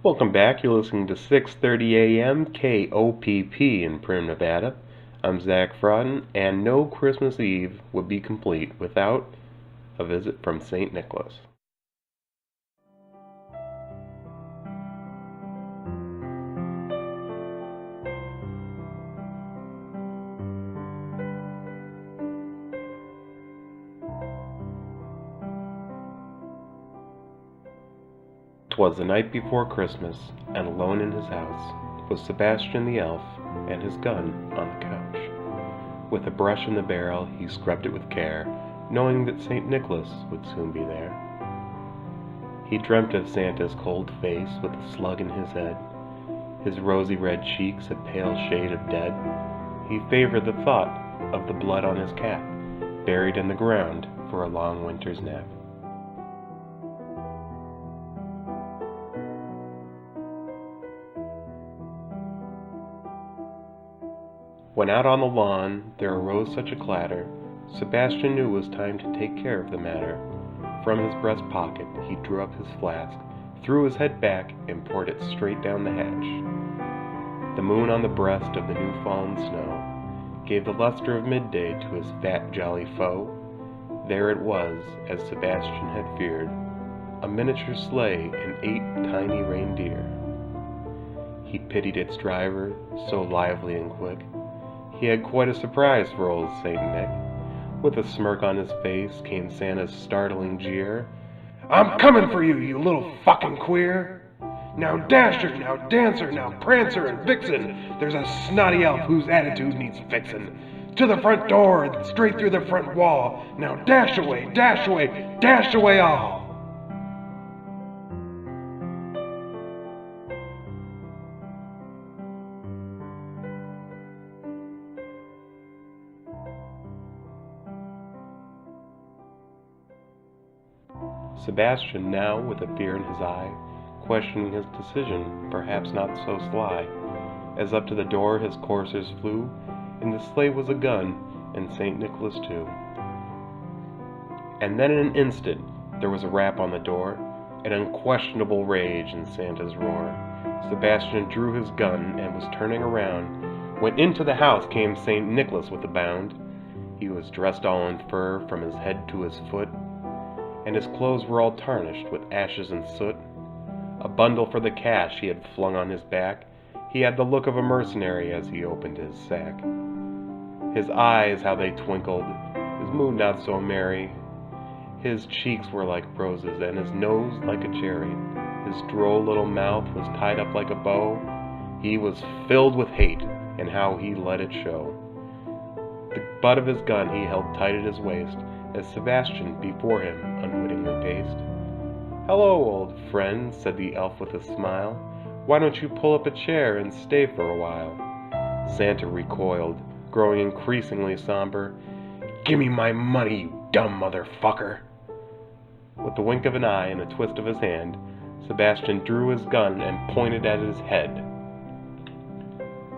Welcome back. You're listening to 6:30 a.m. KOPP in Prim, Nevada. I'm Zach Frotton, and no Christmas Eve would be complete without a visit from St. Nicholas. "'Twas the night before Christmas, and alone in his house was Sebastian the elf and his gun on the couch. With a brush in the barrel he scrubbed it with care, knowing that St. Nicholas would soon be there. He dreamt of Santa's cold face with a slug in his head, his rosy red cheeks a pale shade of dead. He favored the thought of the blood on his cap, buried in the ground for a long winter's nap. When out on the lawn there arose such a clatter, Sebastian knew it was time to take care of the matter. From his breast pocket he drew up his flask, threw his head back, and poured it straight down the hatch. The moon on the breast of the new-fallen snow gave the luster of midday to his fat, jolly foe. There it was, as Sebastian had feared, a miniature sleigh and 8 tiny reindeer. He pitied its driver, so lively and quick. He had quite a surprise for old Saint Nick. With a smirk on his face came Santa's startling jeer. "I'm coming for you, you little fucking queer! Now Dasher, now Dancer, now Prancer and Vixen, there's a snotty elf whose attitude needs fixin'. To the front door and straight through the front wall. Now dash away, dash away, dash away all!" Sebastian now, with a fear in his eye, questioning his decision, perhaps not so sly, as up to the door his coursers flew. In the sleigh was a gun, and St. Nicholas too. And then in an instant there was a rap on the door, an unquestionable rage in Santa's roar. Sebastian drew his gun and was turning around, when into the house came St. Nicholas with a bound. He was dressed all in fur from his head to his foot, and his clothes were all tarnished with ashes and soot. A bundle for the cash he had flung on his back. He had the look of a mercenary as he opened his sack. His eyes, how they twinkled, his mood not so merry. His cheeks were like roses, and his nose like a cherry. His droll little mouth was tied up like a bow. He was filled with hate, and how he let it show. The butt of his gun he held tight at his waist, as Sebastian before him unwittingly paced. "Hello, old friend," said the elf with a smile. "Why don't you pull up a chair and stay for a while?" Santa recoiled, growing increasingly somber. "Gimme my money, you dumb motherfucker!" With a wink of an eye and a twist of his hand, Sebastian drew his gun and pointed at his head.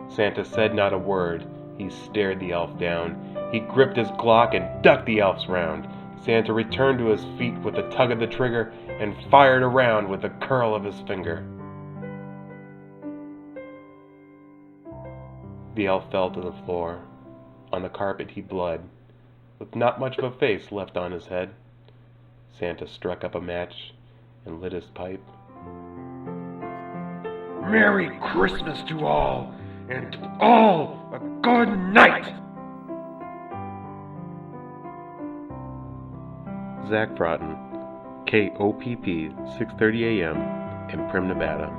Santa said not a word. He stared the elf down. He gripped his Glock and ducked the elf's round. Santa returned to his feet with a tug of the trigger and fired a round with a curl of his finger. The elf fell to the floor. On the carpet he bled, with not much of a face left on his head. Santa struck up a match and lit his pipe. "Merry Christmas to all, and to all a good night!" Zach Frotton, KOPP, 6:30 a.m. in Prim, Nevada.